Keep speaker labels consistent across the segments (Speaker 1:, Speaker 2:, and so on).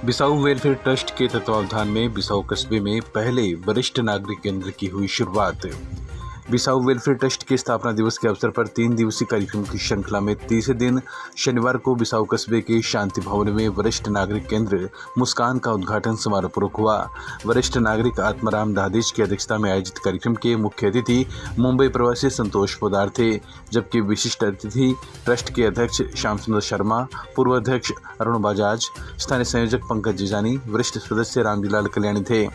Speaker 1: Bissau welfare trust के तत्वावधान में बिसाऊ कस्बे में पहले वरिष्ठ नागरिक केंद्र की हुई शुरुआत। बिसाऊ वेलफेयर ट्रस्ट के स्थापना दिवस के अवसर पर 3 दिवसीय कार्यक्रम की श्रृंखला में तीसरे दिन शनिवार को बिसाऊ कस्बे के शांति भवन में वरिष्ठ नागरिक केंद्र मुस्कान का उद्घाटन समारोहपूर्वक हुआ। वरिष्ठ नागरिक आत्माराम दादेश की अध्यक्षता में आयोजित कार्यक्रम के मुख्य अतिथि मुंबई प्रवासी संतोष पोदार थे, जबकि विशिष्ट अतिथि ट्रस्ट के अध्यक्ष श्याम सुंदर शर्मा, पूर्व अध्यक्ष अरुण बजाज, स्थानीय संयोजक पंकज जिजानी, वरिष्ठ सदस्य रामजीलाल कल्याणी थे।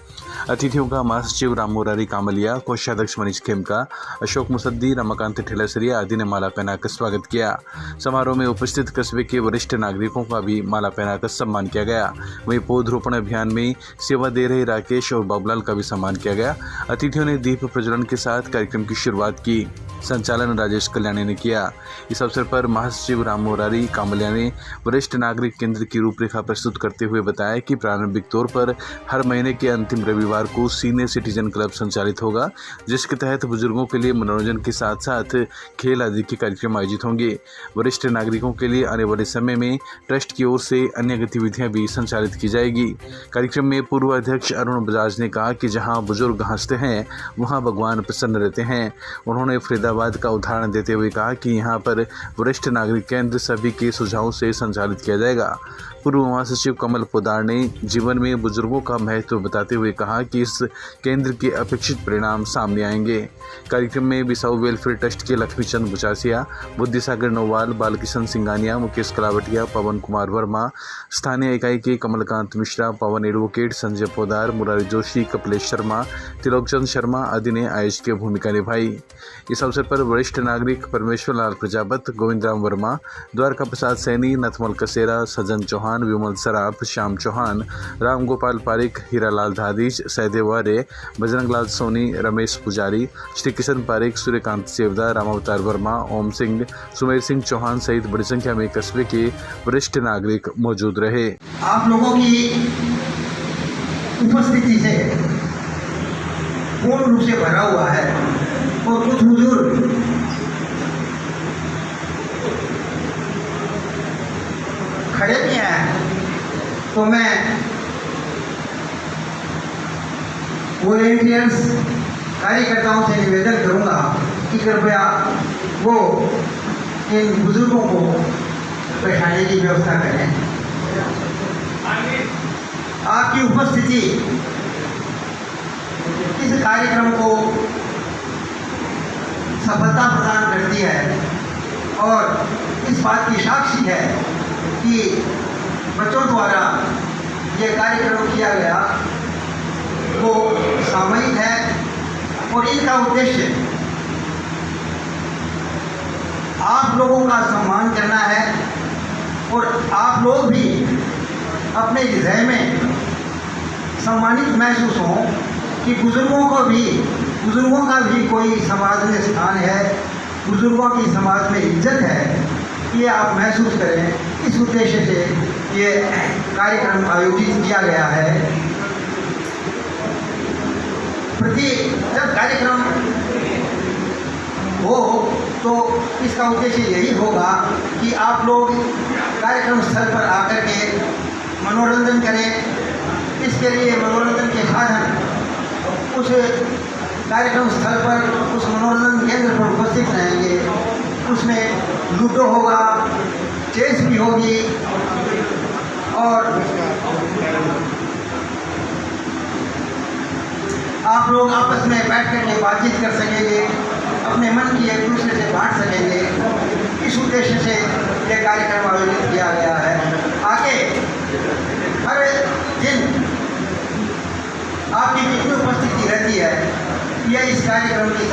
Speaker 1: अतिथियों का महासचिव राम मुरारी कामलिया, कोषाध्यक्ष मनीष खेमका, अशोक मुसद्दी, रमाकांत ठेलासरिया आदि ने माला पहनाकर स्वागत किया। समारोह में उपस्थित कस्बे के वरिष्ठ नागरिकों का भी माला पहनाकर सम्मान किया गया। वहीं पौधरोपण अभियान में सेवा दे रहे राकेश और बाबूलाल का भी सम्मान किया गया। अतिथियों ने दीप प्रज्वलन के साथ कार्यक्रम की शुरुआत की। संचालन राजेश कल्याणी ने किया। इस अवसर पर महासचिव राम मुरारी कामलिया ने वरिष्ठ नागरिक केंद्र की रूपरेखा प्रस्तुत करते हुए बताया कि प्रारंभिक तौर पर हर महीने के अंतिम रविवार को सीनियर सिटीजन क्लब संचालित होगा, जिसके तहत बुजुर्गों के लिए मनोरंजन के साथ साथ खेल आदि के कार्यक्रम आयोजित होंगे। वरिष्ठ नागरिकों के लिए आने वाले समय में ट्रस्ट की ओर से अन्य गतिविधियां भी संचालित की जाएगी। कार्यक्रम में पूर्व अध्यक्ष अरुण बजाज ने कहा कि जहां बुजुर्ग हंसते हैं वहां भगवान प्रसन्न रहते हैं। उन्होंने फरीदाबाद का उदाहरण देते हुए कहा कि यहां पर वरिष्ठ नागरिक केंद्र सभी के सुझावों से संचालित किया जाएगा। पूर्व महासचिव कमल पोदार ने जीवन में बुजुर्गों का महत्व बताते हुए कहा कि इस केंद्र के अपेक्षित परिणाम सामने आएंगे। कार्यक्रम में बिसाऊ वेलफेयर ट्रस्ट के लक्ष्मीचंद बुचासिया, बुद्धिसागर नोवाल, बालकिशन सिंगानिया, मुकेश कलावटिया, पवन कुमार वर्मा, स्थानीय इकाई के कमलकांत मिश्रा, पवन एडवोकेट, संजय पोदार, मुरारी जोशी, कपिलेश शर्मा, तिलोकचंद शर्मा आदि ने आयोजक की भूमिका निभाई। इस अवसर पर वरिष्ठ नागरिक परमेश्वर लाल प्रजापत, गोविंद राम वर्मा, द्वारका प्रसाद सैनी, नथमल कसेरा, सज्जन चौहान, विमल सराफ, श्याम चौहान, राम गोपाल पारिक, हीरालाल धादीज, सहदेव आर्य, बजरंग लाल सोनी, रमेश पुजारी, श्री किशन पारिक, सूर्यकांत सेवदा, रामावतार वर्मा, ओम सिंह, सुमेर सिंह चौहान सहित बड़ी संख्या में कस्बे के वरिष्ठ नागरिक मौजूद रहे।
Speaker 2: आप लोगों की उपस्थिति से पूर्ण रूप से भरा हुआ है और कुछ बुजुर्ग खड़े भी हैं, तो मैं वॉलेंटियर्स कार्यकर्ताओं से निवेदन करूंगा कि कृपया वो इन बुजुर्गों को बैठाने की व्यवस्था करें। आपकी उपस्थिति इस कार्यक्रम को सफलता प्रदान करती है और इस बात की साक्षी है कि बच्चों द्वारा ये कार्यक्रम किया गया वो सामयिक है और इनका उद्देश्य आप लोगों का सम्मान करना है और आप लोग भी अपने हृदय में सम्मानित महसूस हों कि बुजुर्गों का भी कोई समाज में स्थान है, बुजुर्गों की समाज में इज्जत है, ये आप महसूस करें। इस उद्देश्य से ये कार्यक्रम आयोजित किया गया है। जब कार्यक्रम हो तो इसका उद्देश्य यही होगा कि आप लोग कार्यक्रम स्थल पर आकर के मनोरंजन करें। इसके लिए मनोरंजन के साधन उस कार्यक्रम स्थल पर, उस मनोरंजन केंद्र पर उपस्थित रहेंगे। उसमें लूडो होगा, चेस भी होगी और आप लोग आपस में बैठ कर बातचीत कर सकेंगे, अपने मन की एक दूसरे से बांट सकेंगे। इस उद्देश्य से यह कार्यक्रम आयोजित किया गया है। आगे हर दिन आपकी जितनी उपस्थिति रहती है यह इस कार्यक्रम की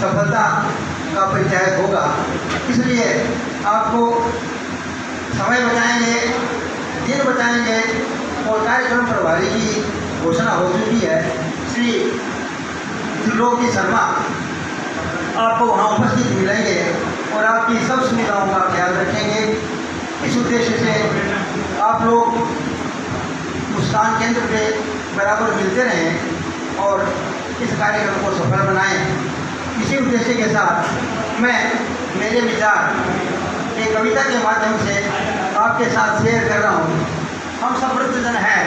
Speaker 2: सफलता का परिचय होगा। इसलिए आपको समय बताएंगे, दिन बताएंगे और कार्यक्रम प्रभारी की घोषणा हो चुकी है। श्री त्रिलोकी शर्मा आपको वहाँ उपस्थित मिलेंगे और आपकी सब सुविधाओं का ख्याल रखेंगे। इस उद्देश्य से आप लोग मुस्कान केंद्र पे बराबर मिलते रहें और इस कार्यक्रम को सफल बनाएं। इसी उद्देश्य के साथ मैं मेरे विचार एक कविता के माध्यम से आपके साथ शेयर कर रहा हूँ। हम सब वृद्धजन हैं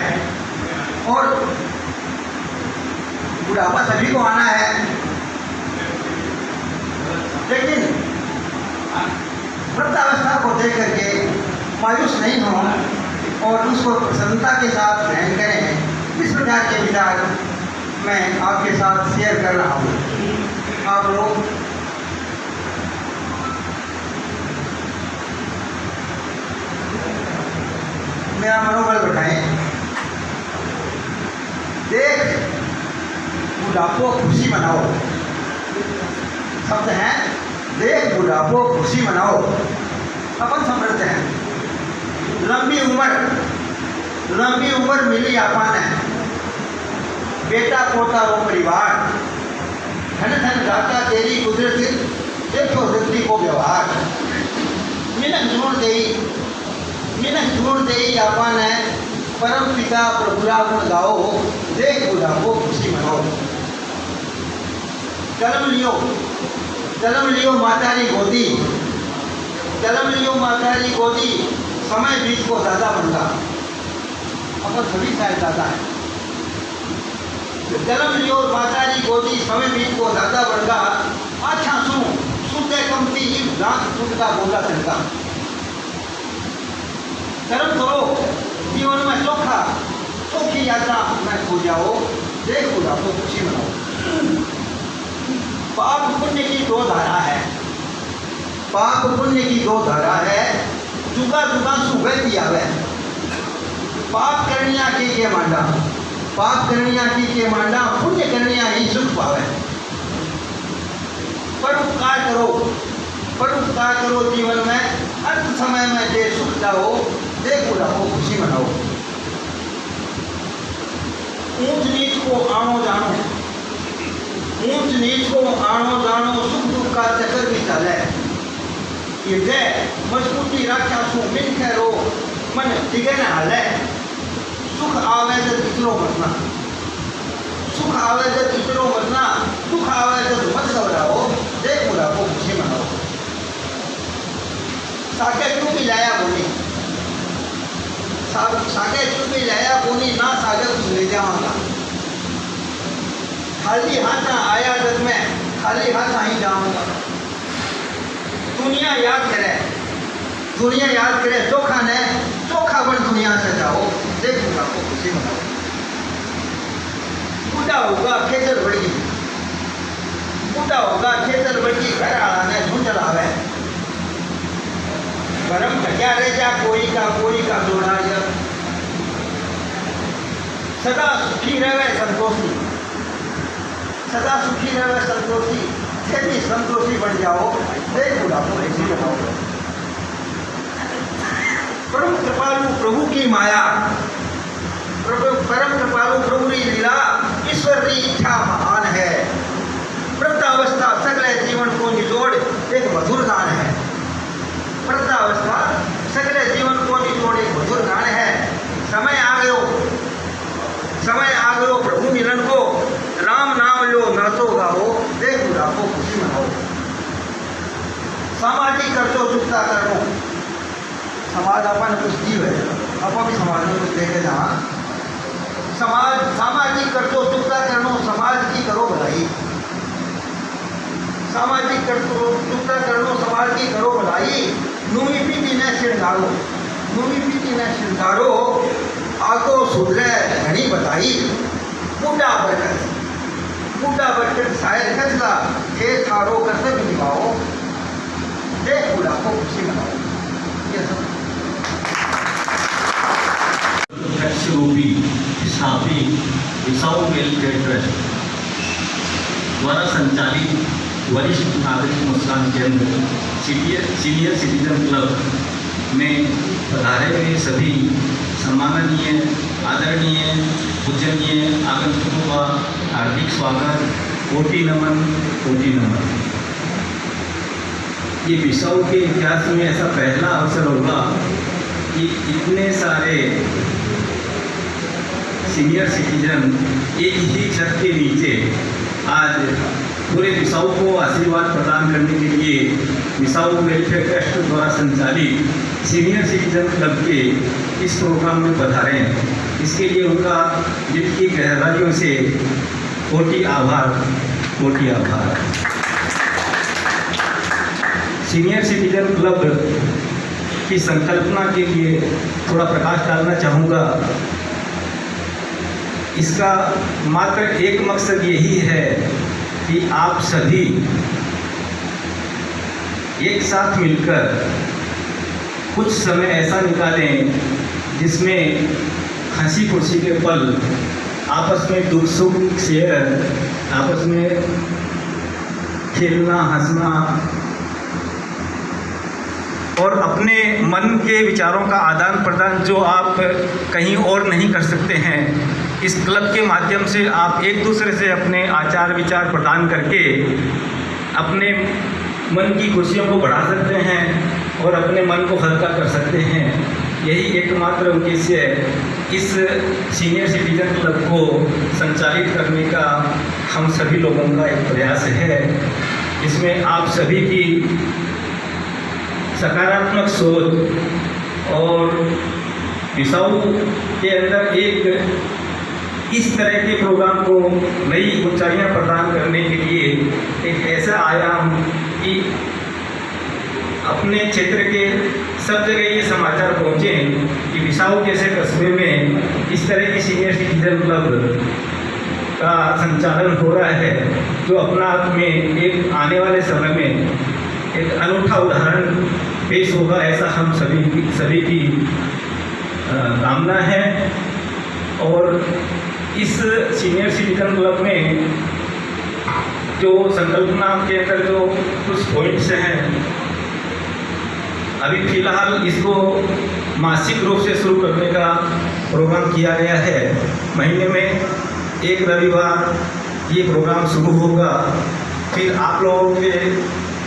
Speaker 2: और बुढ़ापा सभी को आना है, लेकिन वृद्धावस्था को देख करके मायूस नहीं हों और उसको प्रसन्नता के साथ ग्रहण करें। इस प्रकार के विचार मैं आपके साथ शेयर कर रहा हूँ। आप लोग मेरा मनोबल बढ़ाएं। देख बुढ़ापो खुशी मनाओ, शब्द हैं, देख बुढ़ापो खुशी मनाओ। अपन समृद्ध हैं, लंबी उम्र मिली आपन है, बेटा पोता वो परिवार, धन धन दाता तेरी कुदरत, देखो वृद्धि को व्यवहार। मिनक जोड़ दे आपन है, परम पिता प्रभुरा गुण गाओ, देख बुढ़ापो खुशी मनाओ। जन्म लियो मातारी गोदी, समय बीच को दादा बनगा। अपन सभी शायद दादा है। जन्म लियो मातारी गोदी, समय बीच को दादा बनगा। अच्छा शुद्ध कमती दांत टूटता बोला चलता। कर्म करो जीवन में चोखी यात्रा में खो जाओ, देख बुढ़ापो खुशी मनाओ। पाप पुण्य की दो धारा है, जुगा सुगति आवे। पाप करनिया की के मांडा, पुण्य करनिया ही सुख पावे। पर उपकार करो जीवन में, अंत समय में दे सुख जाओ, देख बुढ़ापो खुशी मनाओ। ऊंच नीच को आनो जानो, सुख दुख का चक्कर भी चले। ये जय मजबूती रक्षा सु मिन खैरो, मन दिगे न हाले। सुख आवे तो इतरो मतना, दुख आवे तो मत घबराओ, देख बुढ़ापो खुशी मनाओ। साके चुपी लाया बोनी, ना सागर कुछ ले जाऊंगा। खाली हाथ आया जग में, खाली हाथ नहीं जाऊंगा। दुनिया याद करे चोखा बन दुनिया से जाओ, देख बुढ़ापो खुशी मनाओ। बूढ़ा होगा खेतर बढ़ी, घर आला ने झुंड लावे। गरम क्या रह जा कोई का जोड़ा जा। सदा सुखी रहे संतोषी, यदि संतोषी बन जाओ, देख बुढ़ापो खुशी मनाओ। परम कृपालु प्रभु की माया, परम कृपालु प्रभु की लीला, ईश्वर की इच्छा महान है। वृद्धावस्था सगले जीवन को निचोड़ एक मधुर गान है। वृद्धावस्था सगले जीवन को निचोड़ एक मधुर गान है। समय आ गयो प्रभु मिलन को, राम नाम लो नाचो गाओ, देख बुढ़ापो खुशी मनाओ। सामाजिक खर्चो चुकता करो, समाज अपन कुछ जीव है, अपन भी समाज में कुछ देखे जहाँ सामाजिक खर्चो चुकता करो, समाज की करो भलाई। सामाजिक खर्चो चुकता करो, समाज की करो भलाई। नूमी पीती न श्रृंगारो, आगो सुधरे घनी बताई। बूढ़ा बरकत शायर खचला, हे थारो कर्तव्य निभाओ, देख बुढ़ापो खुशी मनाओ। ये सब
Speaker 3: रूपी स्थापित बिसाऊ वेलफेयर ट्रस्ट द्वारा संचालित वरिष्ठ नागरिक मतदान केंद्र सीनियर सिटीजन क्लब में पधारे हुए सभी सम्माननीय, आदरणीय, पूजनीय आगंतुकों का हार्दिक स्वागत, कोटि नमन। ये बिसाऊ के इतिहास में ऐसा पहला अवसर होगा कि इतने सारे सीनियर सिटीजन एक ही छत के नीचे आज पूरे बिसाऊ को आशीर्वाद प्रदान करने के लिए बिसाऊ वेलफेयर ट्रस्ट द्वारा संचालित सीनियर सिटीजन क्लब के इस प्रोग्राम में पधारे हैं। इसके लिए उनका दिल की गहराइयों से कोटि आभार, कोटि आभार। सीनियर सिटीजन क्लब की संकल्पना के लिए थोड़ा प्रकाश डालना चाहूँगा। इसका मात्र एक मकसद यही है कि आप सभी एक साथ मिलकर कुछ समय ऐसा निकालें जिसमें हंसी खुशी के पल, आपस में दुख सुख शेयर, आपस में खेलना हंसना और अपने मन के विचारों का आदान प्रदान जो आप कहीं और नहीं कर सकते हैं, इस क्लब के माध्यम से आप एक दूसरे से अपने आचार विचार प्रदान करके अपने मन की खुशियों को बढ़ा सकते हैं और अपने मन को हल्का कर सकते हैं। यही एकमात्र उद्देश्य इस सीनियर सिटीजन क्लब को संचालित करने का हम सभी लोगों का एक प्रयास है। इसमें आप सभी की सकारात्मक सोच और बिसाऊ के अंदर एक इस तरह के प्रोग्राम को नई ऊंचाइयां प्रदान करने के लिए एक ऐसा आयाम कि अपने क्षेत्र के सब जगह ये समाचार पहुँचे कि बिसाऊ जैसे कस्बे में इस तरह की सीनियर सिटीजन क्लब का संचालन हो रहा है, जो अपना आप में एक आने वाले समय में एक अनूठा उदाहरण पेश होगा, ऐसा हम सभी की कामना है। और इस सीनियर सिटीजन क्लब में जो संकल्पना के अंदर जो कुछ पॉइंट्स हैं, अभी फिलहाल इसको मासिक रूप से शुरू करने का प्रोग्राम किया गया है। महीने में एक रविवार ये प्रोग्राम शुरू होगा। फिर आप लोगों के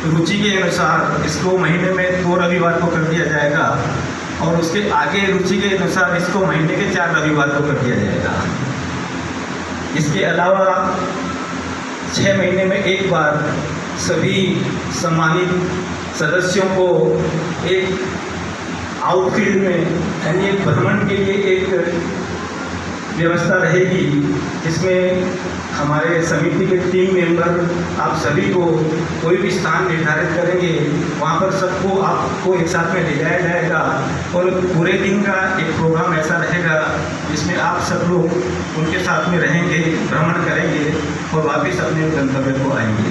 Speaker 3: रुचि के अनुसार इसको महीने में 2 रविवार को कर दिया जाएगा और उसके आगे रुचि के अनुसार इसको महीने के 4 रविवार को कर दिया जाएगा। इसके अलावा 6 महीने में एक बार सभी सम्मानित सदस्यों को एक आउटफील्ड में यानी एक भ्रमण के लिए एक व्यवस्था रहेगी, जिसमें हमारे समिति के 3 मेंबर आप सभी को कोई भी स्थान निर्धारित करेंगे, वहाँ पर सबको आपको एक साथ में ले जाया जाएगा और पूरे दिन का एक प्रोग्राम ऐसा रहेगा जिसमें आप सब लोग उनके साथ में रहेंगे, भ्रमण करेंगे और वापस अपने गंतव्य को आएंगे।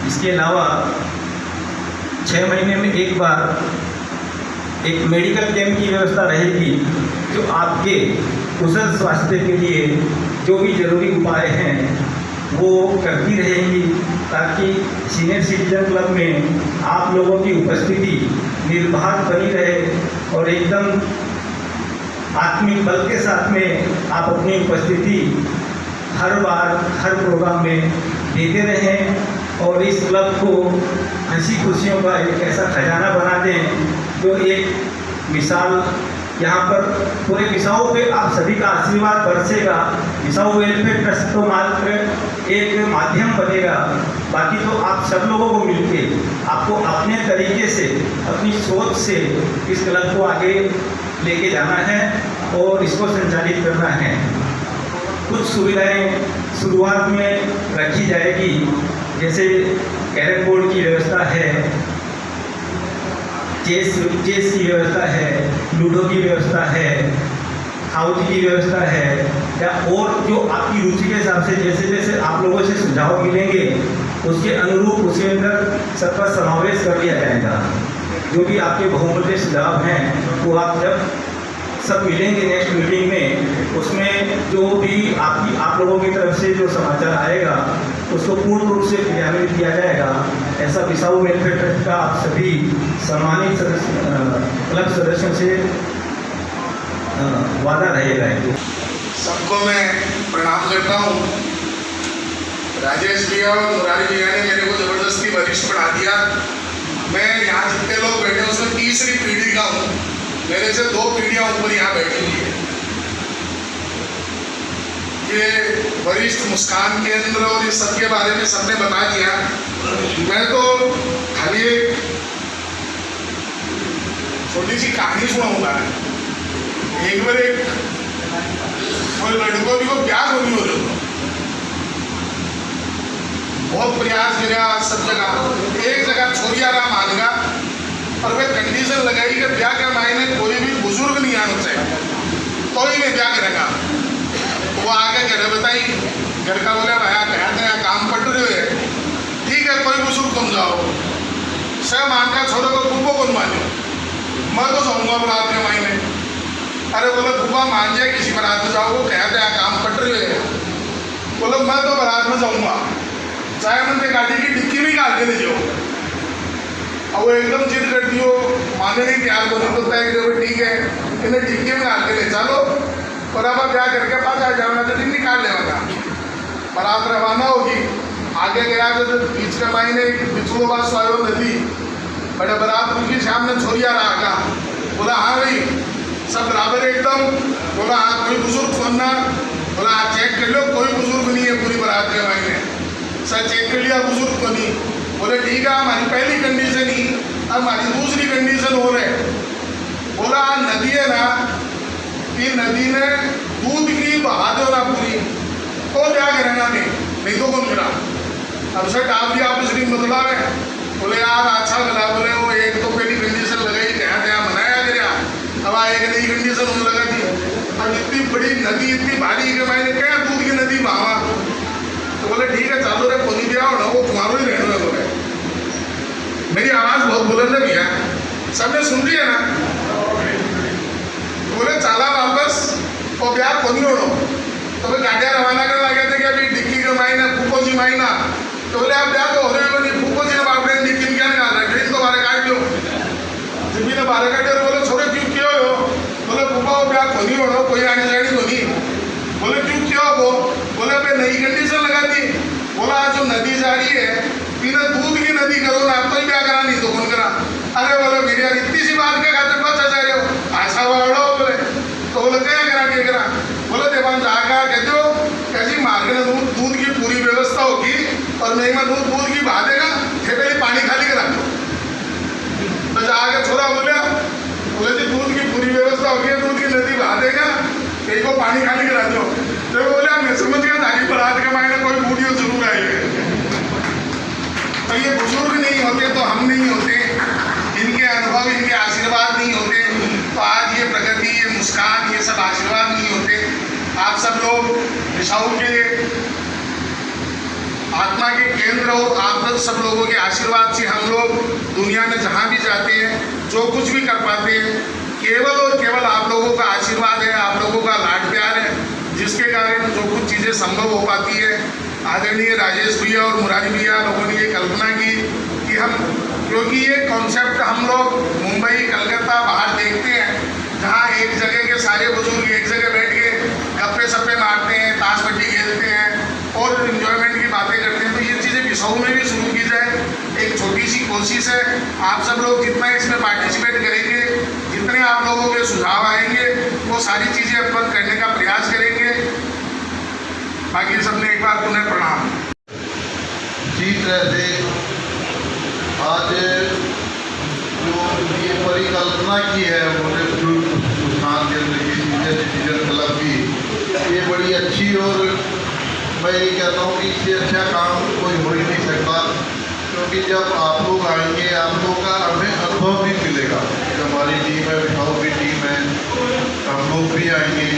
Speaker 3: इसके अलावा 6 महीने में एक बार एक मेडिकल कैंप की व्यवस्था रहेगी, जो आपके कुशल स्वास्थ्य के लिए जो भी जरूरी उपाय हैं वो करती रहेंगी, ताकि सीनियर सिटीजन क्लब में आप लोगों की उपस्थिति निर्बाध बनी रहे और एकदम आत्मिक बल के साथ में आप अपनी उपस्थिति हर बार हर प्रोग्राम में देते रहें और इस क्लब को हंसी खुशियों का एक ऐसा खजाना बना दें जो एक मिसाल यहाँ पर पूरे बिसाऊ पे आप सभी का आशीर्वाद बरसेगा। बिसाऊ वेलफेयर ट्रस्ट तो मात्र एक माध्यम बनेगा, बाकी तो आप सब लोगों को मिलके आपको अपने तरीके से अपनी सोच से इस क्लब को आगे लेके जाना है और इसको संचालित करना है। कुछ सुविधाएं शुरुआत में रखी जाएगी, जैसे कैरम बोर्ड की व्यवस्था है, चेस की व्यवस्था है, लूडो की व्यवस्था है, हाउजी की व्यवस्था है, या और जो आपकी रुचि के हिसाब से जैसे जैसे आप लोगों से सुझाव मिलेंगे उसके अनुरूप उसके अंदर सबका समावेश कर लिया जाएगा। जो भी आपके बहुमूल्य सुझाव हैं वो आप जब सब मिलेंगे नेक्स्ट मीटिंग में, उसमें जो भी आप लोगों की तरफ से जो समाचार आएगा उसको पूर्ण रूप से क्रियान्वित किया जाएगा। ऐसा बिसाऊ वेलफेयर ट्रस्ट का आप सभी सम्मानित क्लब सदस्यों से वादा रहेगा।
Speaker 4: सबको मैं प्रणाम करता हूँ। राजेश भैया और मुरारी भैया ने मेरे को ज़बरदस्ती वरिष्ठ बना दिया। मैं यहाँ जितने लोग बैठे उसमें तीसरी पीढ़ी का हूँ, मेरे से 2 पीढ़ियाँ ऊपर यहाँ बैठी हुई है। ये वरिष्ठ मुस्कान केंद्र और इस सब के बारे में सबने बता दिया। मैं तो खाली एक छोटी सी कहानी सुनाऊंगा। एक बार एक कोई लड़कों भी को प्यार होनी हो रही, बहुत प्रयास किया सब जगह, एक जगह छोरिया रहा मान गया और वे कंडीशन लगाई कि ब्याह के मायने कोई भी बुजुर्ग नहीं आना चाहिए, तो ही मैं ब्याह करेगा। वो आगे कह रहे बताई, घर का बोले भाया कहते हैं काम पट रहे है, ठीक है कोई बुजुर्ग तुम जाओ। सह मान का छोरो को फूफो कौन माने, मैं तो जाऊंगा बारात के मायने। अरे बोले फूफा मान जाए किसी बारात में जाओ, कहते हैं काम पट रहे है। बोले मैं तो बारात में जाऊंगा, चाहे मन गाड़ी की डिक्की में निकाल के ले जाओ। अब वो एकदम जिद कर दियो, माने नहीं तैयार को नहीं, तो तय करो ठीक है इन्हें डिक्की में डाल के ले चलो और अब ब्याह करके पास आ जाओ, तो दिन निकाल लेगा। बारात रवाना होगी, आगे गया तो बीच के मायने बिछुओ बात सोयो नदी, बड़े बारात उनकी सामने छोरिया रहा। बोला हाँ भाई सब बराबर एकदम। बोला हाँ कोई बुजुर्ग फोन ना। बोला हाँ चेक कर लो कोई बुजुर्ग नहीं है पूरी बारात के मायने। सर चेक कर लिया बुजुर्ग को नहीं। बोले ठीक है हमारी पहली कंडीशन ही, अब हमारी दूसरी कंडीशन हो रहे। बोला नदी है ना, कि नदी ने दूध की बहा दो ना पूरी, तो क्या करेगा नहीं तो कौन करा। अब से डाल दिया आप इसकी मतलब है। बोले यार अच्छा लगा। बोले वो एक तो पहली कंडीशन लगाई क्या मनाया गया, अब एक नई कंडीशन होने लगा थी। अब इतनी बड़ी नदी इतनी भारी के मायने क्या दूध की नदी बहावा। तो बोले ठीक है चालू रे कोनी भी आओ ना, वो तुम्हारो ही रहने में। बोले मेरी आवाज़ बहुत बुलंद है भैया, सबने सुन लिया ना। बोले चाला वापस और ब्याह कोनी होड़ो। तो वे गाड़ियाँ रवाना करने लगे थे कि अभी डिक्की का मायना फूको जी मायना। तो बोले आप ब्याह तो हो रहे हो नहीं, फूको जी ने बापड़े डिक्की में क्या निकाल रहे, ट्रेन तो बारे काट लो। जिम्मी ने बारे काटे और बोले छोड़े क्यों क्यों हो। बोले फूफा वो ब्याह कोनी होड़ो, कोई आने जानी तो नहीं। बोले क्यों क्यों वो। बोले भाई नई कंडीशन लगा दी। बोला जो नदी जा रही है इन्हें दूध की नदी करो ना, तो ही ब्याह करा नहीं तो कौन करा। अरे बोले मेरी यार इतनी सी बात के खाते बच जा रहे हो, अच्छा वाड़ो। बोले तो बोले क्या करा। बोले देवान जागा कहते हो कैसी मार्केट में दूध की पूरी व्यवस्था होगी और नहीं मैं दूध की बहा देगा, फिर पहले पानी खाली करा दो। तो जाके छोरा बोले जी दूध की पूरी व्यवस्था होगी, दूध की नदी बहा देगा, कहीं को पानी खाली करा दो। तो बोले मैं समझ गया ताकि बारात के मायने कोई बूढ़ी जरूर आएगी। तो ये बुजुर्ग नहीं होते तो हम नहीं होते, इनके अनुभव इनके आशीर्वाद नहीं होते तो आज ये प्रगति ये मुस्कान ये सब आशीर्वाद नहीं होते। आप सब लोग बिसाऊ के आत्मा के केंद्र हो, आप सब लोगों के आशीर्वाद से हम लोग दुनिया में जहाँ भी जाते हैं जो कुछ भी कर पाते हैं केवल और केवल आप लोगों का आशीर्वाद है, आप लोगों का लाड प्यार है, जिसके कारण जो कुछ चीज़ें संभव हो पाती है। आदरणीय राजेश भैया और मुरारी भैया लोगों ने ये कल्पना की कि हम, क्योंकि ये कॉन्सेप्ट हम लोग मुंबई कलकत्ता बाहर देखते हैं जहाँ एक जगह के सारे बुजुर्ग एक जगह बैठ के गप्पे सप्पे मारते हैं, ताश पट्टी खेलते हैं और इन्जॉयमेंट की बातें करते हैं। तो ये चीज़ें बिसाऊ में भी शुरू की जाए, एक छोटी सी कोशिश है। आप सब लोग जितना इसमें पार्टिसिपेट करेंगे, जितने आप लोगों के सुझाव आएंगे वो सारी चीज़ें अपन करने का प्रयास करेंगे। बाकी सबने एक बार पुनः प्रणाम।
Speaker 5: जी तरह से आज जो ये परिकल्पना की है मोटे बुजुर्ग मुस्कान केंद्र की सीनियर सिटीजन क्लब की, ये बड़ी अच्छी और मैं ये कहता हूँ कि इससे अच्छा काम कोई हो ही नहीं सकता। क्योंकि जब आप लोग आएंगे आप लोगों का हमें अनुभव भी मिलेगा। हमारी टीम है, बिठाओ की टीम है, हम लोग भी आएंगे।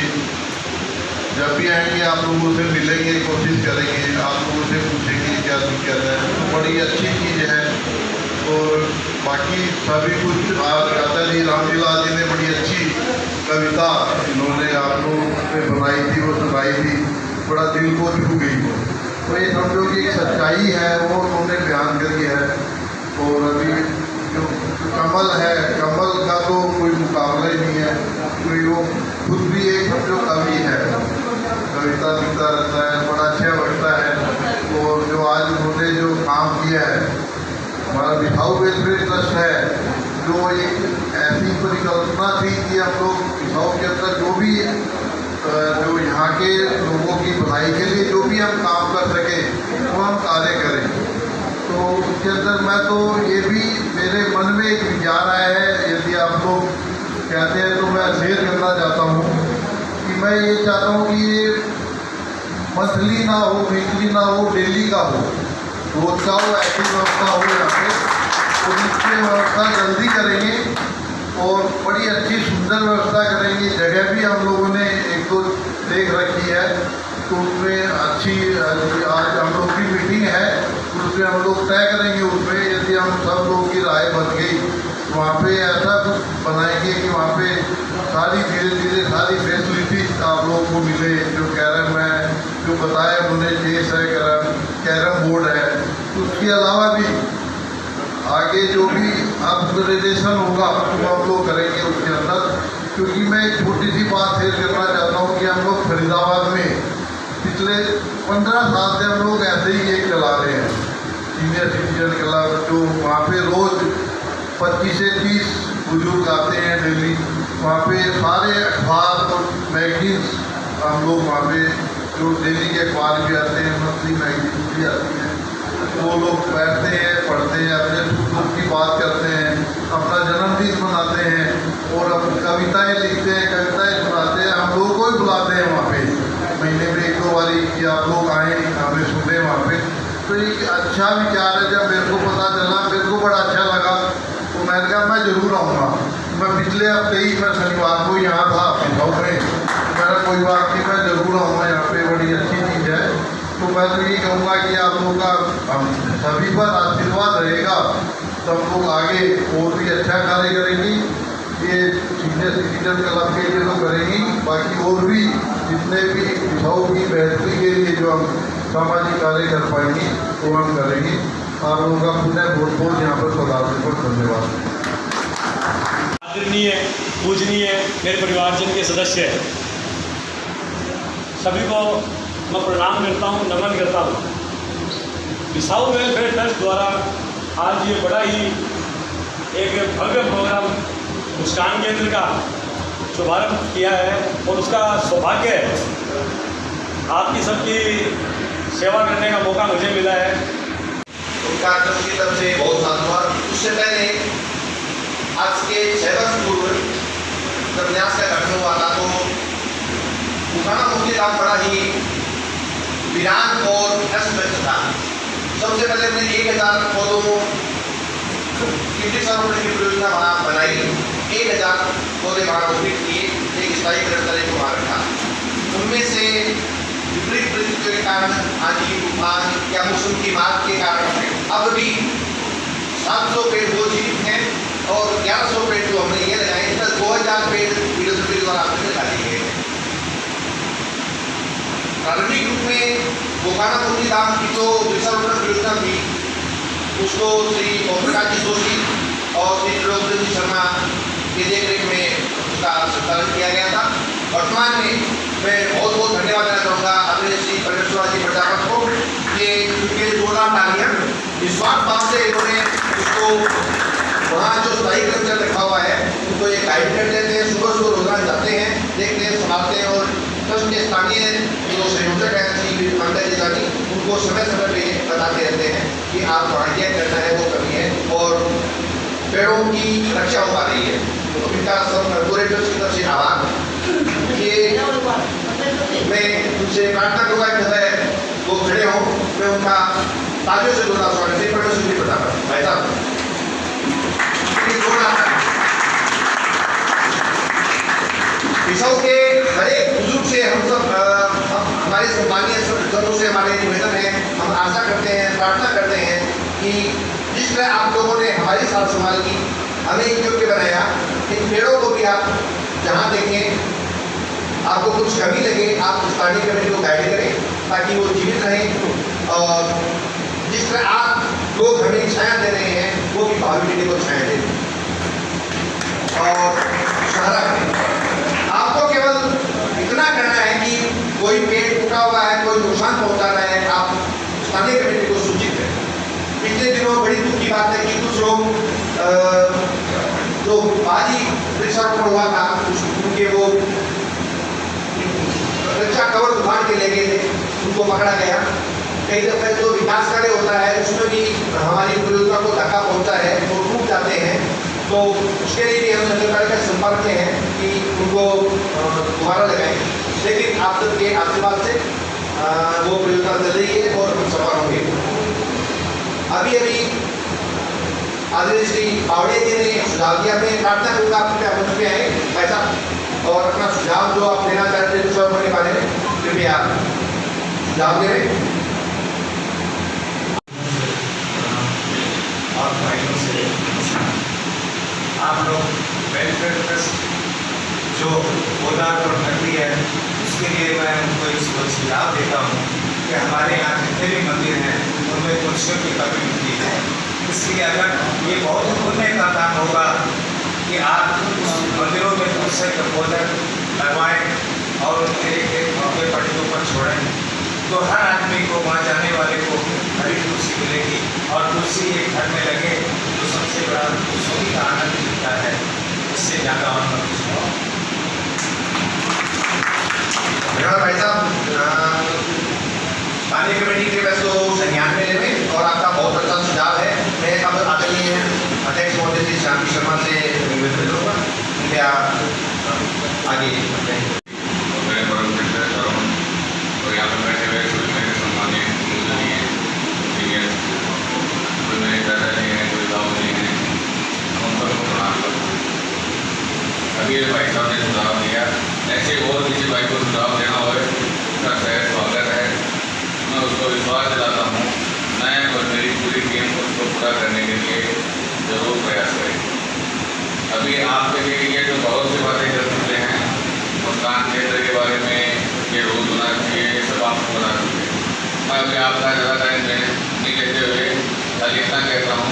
Speaker 5: जब भी आएंगे आप लोगों से मिलेंगे, कोशिश करेंगे, आप लोगों से पूछेंगे क्या दिक्कत है। तो बड़ी अच्छी चीज़ है। और बाकी सभी कुछ आज कहता जी रामलीला जी ने बड़ी अच्छी कविता इन्होंने आप लोगों ने बनाई थी, वो सुनाई थी, बड़ा दिल को छू गई वो। तो ये समझो कि एक सच्चाई है वो उन्होंने बयान करी है। और अभी जो कमल है, कमल का तो कोई मुकाबला ही नहीं है, कोई वो खुद भी एक जो कवि है, कविता लिखता रहता है, बड़ा अच्छा लगता है। और जो आज उन्होंने जो काम किया है, हमारा बिठाऊ वेलफेयर ट्रस्ट है, जो एक ऐसी परिकल्पना थी कि हम लोग बिठाऊ के अंदर जो भी जो यहाँ के लोगों की भलाई के लिए जो भी हम काम कर सकें वो हम कार्य करें। तो उसके अंदर मैं तो ये भी मेरे मन में एक विचार आया है, यदि आप लोग कहते हैं तो मैं शेयर करना चाहता हूँ कि मैं ये चाहता हूँ कि ये मंथली ना हो, वीकली ना हो, डेली का हो, रोज का हो, ऐसी व्यवस्था हो यहाँ पे। तो इसकी व्यवस्था जल्दी करेंगे और बड़ी अच्छी सुंदर व्यवस्था करेंगे। जगह भी हम लोगों ने एक दो देख रखी है, तो उसमें अच्छी आज हम लोग की मीटिंग है, उसमें हम लोग तय करेंगे। उसमें यदि हम सब लोग की राय बन गई तो वहाँ पे ऐसा कुछ बनाएंगे कि वहाँ पे सारी धीरे धीरे सारी फैसिलिटीज आप लोगों को मिले। जो कैरम है, जो बताया उन्होंने, चेस है, कैरम बोर्ड है, उसके अलावा भी आगे जो भी अपग्रेडेशन होगा तो हम लोग करेंगे उसके अंदर। क्योंकि मैं एक छोटी सी बात शेयर करना चाहता हूँ कि हम लोग फरीदाबाद में पिछले 15 साल से हम लोग ऐसे ही एक चला रहे हैं, सीनियर सिटीजन क्लब, जो वहाँ पे रोज़ 25 से 30 बुजुर्ग आते हैं डेली। वहाँ पे सारे अखबार और मैगजीन्स हम लोग वहाँ पे जो डेली के अखबार भी आते हैं, मंथली मैगजीन भी आती हैं, वो लोग बैठते हैं, पढ़ते हैं, अपने दुख की बात करते हैं, अपना जन्मदिन मनाते हैं और अपनी कविताएं लिखते हैं, कविताएं सुनाते हैं। हम लोग को ही बुलाते हैं वहाँ पे महीने में एक दो बारी कि आप लोग आएँ, हमें सुने वहाँ पे। तो एक अच्छा विचार है। जब मेरे को पता चला, मेरे को बड़ा अच्छा लगा, तो मैंने कहा मैं ज़रूर आऊँगा। मैं पिछले हफ्ते ही मैं शनिवार को यहाँ था गाँव में, मेरा कोई बात नहीं, मैं ज़रूर आऊँगा यहाँ पे, बड़ी अच्छी चीज़ है। तो मैं तो यही कहूँगा कि आप लोगों का हम सभी पर आशीर्वाद रहेगा, तो हम लोग आगे और भी अच्छा कार्य करेंगे। ये सीनियर सिटीजन क्लब के लिए तो करेंगे, बाकी और भी जितने भी बिसाऊ की बेहतरी के लिए जो हम सामाजिक कार्य कर पाएंगे वो हम करेंगे। आप लोगों का पुनः बहुत बहुत यहाँ पर सदापुर धन्यवाद।
Speaker 6: आदरणीय पूजनीय मेरे परिवारजन के सदस्य सभी को मैं प्रणाम करता हूँ, नमन करता हूँ। बिसाऊ वेलफेयर ट्रस्ट द्वारा आज ये बड़ा ही एक भव्य प्रोग्राम मुस्कान केंद्र का शुभारंभ किया है और उसका सौभाग्य है, आपकी सबकी सेवा करने का मौका मुझे मिला है।
Speaker 7: उनका ट्रस्ट की तरफ से बहुत धन्यवाद। उससे पहले आज के 6 वर्ष पूर्व जब न्यास का गठन हुआ था तो मुखाना मुफ्ती धाम बड़ा ही वीरान और अस्त था। सबसे पहले हमने 1000 पौधों की परियोजना बनाई, 1000 पौधे वहाँ रोपित किए, एक स्थायी व्यवस्था को वहाँ रखा। उनमें से विपरीत परिस्थितियों के कारण, आंधी तूफान या मौसम की मार के कारण अब भी 700 पेड़ वो जीवित हैं और 1100 पेड़ जो हमने ये लगाए, इसमें 2000 पेड़ फिलोसफी द्वारा आपने लगा दिए गए हैं। प्रारंभिक रूप में गोकाना मुफ्ती धाम की जो वृक्षारोपण परियोजना थी उसको श्री ओम प्रकाश जी जोशी और श्री त्रिलोक जी शर्मा की देखरेख में उसका संचालन किया गया था। वर्तमान में मैं बहुत बहुत धन्यवाद देना चाहूँगा अपने श्री परमेश्वर जी प्रजापत को, ये उनके जोरदार तालियां निस्वार्थ भाव से इन्होंने उसको वहाँ जो स्थायी कर्मचारी रखा हुआ है उनको ये गाइड कर देते हैं, सुबह सुबह रोजाना जाते हैं, देखते हैं, संभालते हैं और ट्रस्ट के स्थानीय जो संयोजक हैं श्री मंडल जी जानी उनको समय समय पर ये बताते रहते हैं कि आप वहाँ ये करना है, वो करनी है और पेड़ों की रक्षा हो पा रही है। तो इनका सब कॉर्पोरेटर्स की तरफ से आभार। ये मैं उनसे प्रार्थना करूँगा कि वो खड़े हों, मैं उनका तालियों से जोड़ा स्वागत है। परमेश्वर जी बता भाई साहब बिसाऊ के हर एक बुजुर्ग से हम सब हमारे सम्मानीय सदस्यों से हमारे निवेदन है, हम आशा करते हैं, प्रार्थना करते हैं कि जिस तरह आप लोगों ने हमारी साथ संभाल की, हमें योग्य बनाया, इन पेड़ों को भी आप जहाँ देखें आपको कुछ कमी लगे आप स्थानीय कमेटी को गाइड करें ताकि वो जीवित रहें और जिस तरह आप लोग हमें छाया दे रहे हैं वो भी भावी पीढ़ी को छाया दें और सहारा करें। आपको केवल इतना करना है कि कोई पेड़ टूटा हुआ है, कोई नुकसान पहुंचा रहा है, आप स्थानीय कमेटी को सूचित करें। पिछले दिनों बड़ी दुख की बात है कि कुछ लोग जो भारी वृक्षारोपण हुआ था उनके वो उखाड़ के ले गए थे, उनको पकड़ा गया। कई दफे जो विकास कार्य होता है उसमें भी हमारी परियोजना को धक्का पहुंचता है, वो टूट जाते हैं, तो उसके लिए भी हम नगरपालिका से संपर्क में हैं कि उनको दोबारा लगाएं। लेकिन आप सबके आशीर्वाद से वो परियोजना चल रही है और हम सफल होंगे। अभी आदरणीय श्री पावड़े जी ने सुझाव दिया, मैं प्रार्थना करूँगा आप मंच पे आए ऐसा और अपना सुझाव जो आप देना चाहते हैं स्वयं के बारे में कृपया सुझाव दें।
Speaker 8: और भाइयों से आप लोग वेलफेयर ट्रस्ट जो गोदार और नगरी है उसके लिए मैं उनको इस सुझाव देता हूँ कि हमारे यहाँ जितने भी मंदिर हैं उनमें तुलसियों की कमी मिलती है, इसलिए अगर ये बहुत पुण्य का काम होगा कि आप उस मंदिरों में तुलसी का पौधे लगवाएं और उनके एक मौके पर ऊपर छोड़ें, तो हर आदमी को वहाँ जाने वाले को हरी तुलसी मिलेगी और तुलसी एक घर में लगे तो सबसे बड़ा सुखी का आनंद मिलता है। इससे ज़्यादा और मैं कुछ कहूँ।
Speaker 7: भाई साहब स्थानीय कमेटी के वैसे तो संज्ञान में लेंगे और आपका बहुत अच्छा सुझाव है। मैं अब आदरणीय अध्यक्ष महोदय श्री शांति शर्मा से निवेदन करूँगा, कृपया आगे
Speaker 9: मेरे परम मित्र तरुण और यहाँ पर बैठे हुए सभी मेरे सम्मानित मुझे सीनियर, कोई मेरे दादाजी हैं, कोई बाबू जी हैं, उन सबको प्रणाम करता हूँ। अभी भाई साहब ने सुझाव दिया, ऐसे और किसी भाई को सुझाव देना हो उसका सहज स्वागत है। मैं उसको विश्वास दिलाता हूँ, मैं और मेरी पूरी टीम उसको पूरा करने के लिए जरूर प्रयास करेंगे। अभी आपके लिए जो बहुत सी बातें कर चुके हैं, मुस्कान केंद्र के बारे में ये रोज होना चाहिए, ये सब आपको बता चुके हैं। मैं अभी आपका ज़्यादा टाइम नहीं लेते हुए खाली इतना कहता हूँ,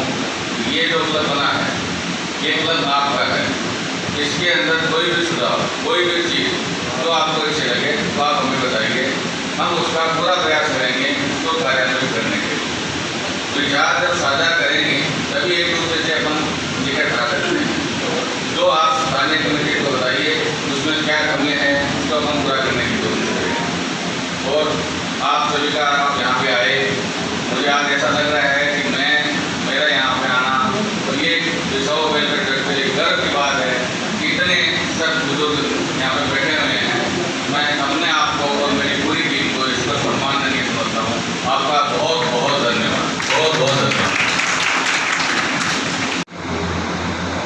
Speaker 9: ये जो क्लब बना है ये क्लब आपका है। इसके अंदर कोई भी सुझाव, कोई भी चीज़ जो आपको अच्छी लगे तो आप हमें बताइए, हम उसका पूरा प्रयास करेंगे उसको कार्यान्वित करने के लिए। विचार जब साझा करेंगे तभी एक दूसरे से अपन निकट आ सकते हैं। जो आप स्थानीय कमेटी को बताइए उसमें क्या कमी है उसको हम पूरा करने की कोशिश करेंगे। और आप सभी का आप यहाँ पे आए, मुझे आज ऐसा लग रहा है कि मेरा यहाँ पे आना और ये बिसाऊ वेलफेयर ट्रस्ट के लिए गर्व की बात है कि इतने सब बुजुर्ग यहाँ पे बैठे हुए हैं। मैं अपने आप को और मेरी पूरी टीम को इस पर सम्माननीय समझता हूँ। आपका बहुत बहुत धन्यवाद, बहुत बहुत धन्यवाद।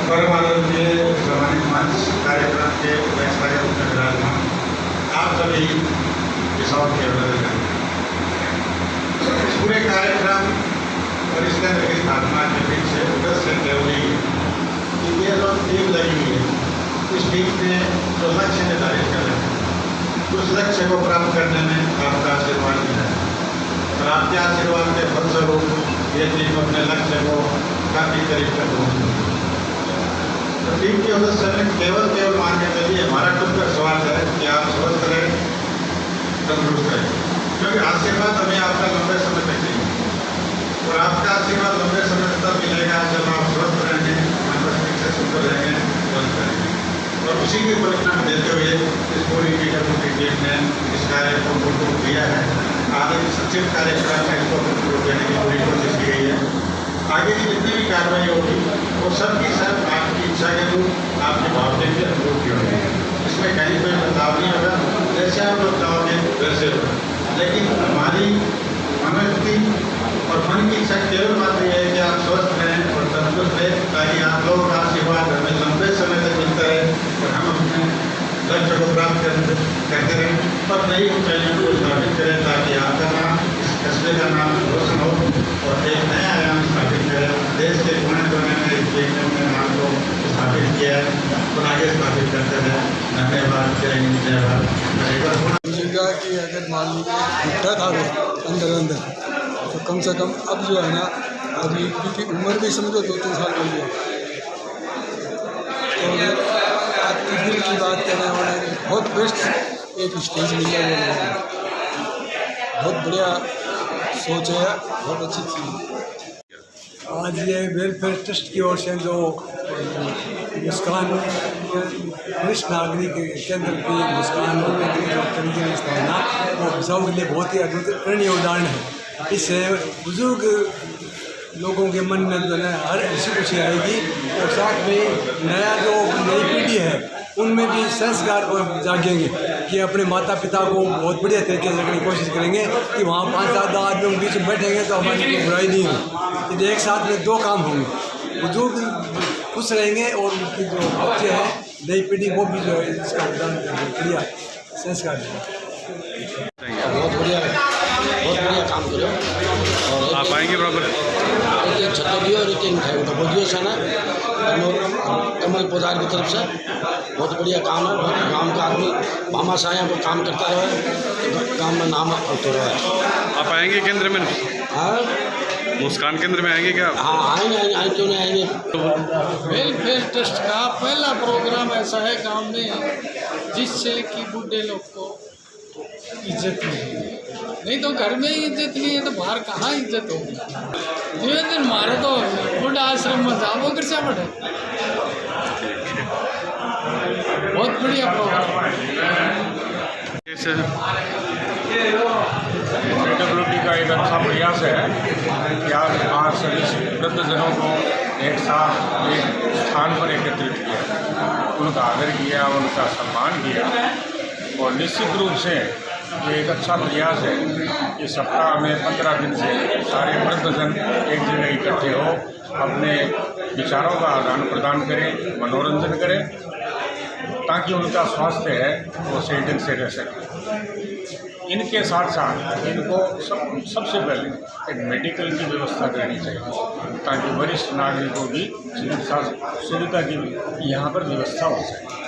Speaker 8: परमानंदीय सम्मानित मंच कार्यक्रम के विराजमान आप सभी किसान के इस पूरे कार्यक्रम और इस केंद्र की स्थापना के पीछे उद्देश्य से जरूरी है कि ये लोग टीम लगी हुई है। इस टीम ने जो लक्ष्य निर्धारित कर रहे हैं उस लक्ष्य को प्राप्त करने में आपका आशीर्वाद मिला है और आपके आशीर्वाद के फलस्वरूप ये टीम अपने लक्ष्य को काफ़ी करीब तक पहुँच गई। तो टीम के उद्देश्य में केवल मानने के लिए हमारा खुद का सवाल है कि आप स्वस्थ रहें, तंदुरुस्त रहें, क्योंकि आशीर्वाद हमें आपका लंबे समय तक चाहिए और आपका आशीर्वाद लंबे समय तक मिलेगा जब आप स्वस्थ रहेंगे, मानसिक से सुंदर रहेंगे, स्वस्थ रहेंगे। और उसी की परिणाम देते हुए इस पूरी की टीम ने इस कार्य को पूर्ण किया है। आगे संक्षिप्त कार्यक्रम में इसको पूर्ण देने की पूरी कोशिश की गई है। आगे की जितनी भी कार्रवाई होगी वो सब की सब आपकी इच्छा के अनुरूप, आपके भावना के अनुरूप की होगी। इसमें कहीं कोई बदलाव नहीं होगा, जैसे आप लोग चाहोगे वैसे होगा। लेकिन हमारी मनोस्थिति और मन की इच्छा केवल बात यह है कि आप स्वस्थ रहें और तंदुरुस्त रहें, ताकि आप लोगों का आशीर्वाद हमें लंबे समय तक मिलता है और हम अपने लक्ष्य को प्राप्त करते रहें और नई ऊंचाइयों को स्थापित करें, ताकि आपका नाम, इस कस्बे का नाम रोशन हो और एक नया आयाम स्थापित करें। देश के कोने कोने में इस टीम ने अपने नाम को स्थापित किया है और आगे स्थापित करते रहे। धन्यवाद, जय हिंद, जय भारत।
Speaker 10: जिंदा की अगर मान लीजिए घुट्टा था अंदर तो कम से कम अब जो है ना, अभी की उम्र भी समझो 2-3 साल हो गया। तो आपकी दिल की बात करने वाले बहुत बेस्ट एक स्टेज मिला है, बहुत बढ़िया सोच है, बहुत अच्छी चीज़। आज ये वेलफेयर ट्रस्ट की ओर से जो मुस्कान वरिष्ठ नागरिक केंद्र की मुस्कान केंद्र की जो तरीके की स्थापना वो बिसाऊ के लिए बहुत ही अनुकरणीय उदाहरण है। इससे बुजुर्ग लोगों के मन में जो है हर ऐसी खुशी आएगी और साथ में नया जो नई पीढ़ी है उनमें भी संस्कार जागेंगे कि अपने माता पिता को बहुत बढ़िया तरीके से रखने की कोशिश करेंगे कि वहाँ 5-7 आदमियों के बीच में बैठेंगे तो हमारी कोई बुराई नहीं होगी। यदि एक साथ में 2 काम होंगे, बुजुर्ग खुश रहेंगे और उनकी जो बच्चे हैं नई पीढ़ी वो भी जो है इसका उदाहरण बढ़िया संस्कार देंगे।
Speaker 11: बहुत बढ़िया काम करो और
Speaker 1: आप आएंगे बराबर
Speaker 11: एक छतरी और एक मिठाई का बदियो साना कमल पौधार की तरफ से बहुत बढ़िया काम है। बहुत गांव का आदमी मामा साया को काम करता रहे तो गांव में नाम होते रहे।
Speaker 1: आप आएंगे केंद्र में?
Speaker 11: हाँ
Speaker 1: मुस्कान केंद्र में आएंगे क्या?
Speaker 11: हाँ आएंगे क्यों नहीं आएंगे।
Speaker 12: वेलफेयर ट्रस्ट का पहला प्रोग्राम ऐसा है गांव में जिससे कि बूढ़े लोग को इज्जत नहीं तो घर में ही इज्जत नहीं है तो बाहर कहाँ इज्जत होगी। ये दिन मारो तो बुढ़ा आश्रम में जाओ कर से बैठे। बहुत बढ़िया प्रोग्राम
Speaker 8: PWD का एक अच्छा प्रयास है कि आज सभी वृद्धजनों को एक साथ एक स्थान पर एकत्रित किया, उनका आदर किया, उनका सम्मान किया और निश्चित रूप से ये एक अच्छा प्रयास है कि सप्ताह में 15 दिन से सारे वृद्धजन एक जगह इकट्ठे हो, अपने विचारों का आदान प्रदान करें, मनोरंजन करें ताकि उनका स्वास्थ्य है वो सही ढंग से रह सके। इनके साथ साथ इनको सबसे पहले एक मेडिकल की व्यवस्था करनी चाहिए ताकि वरिष्ठ नागरिकों की चिकित्सा सुविधा की यहाँ पर व्यवस्था हो सके।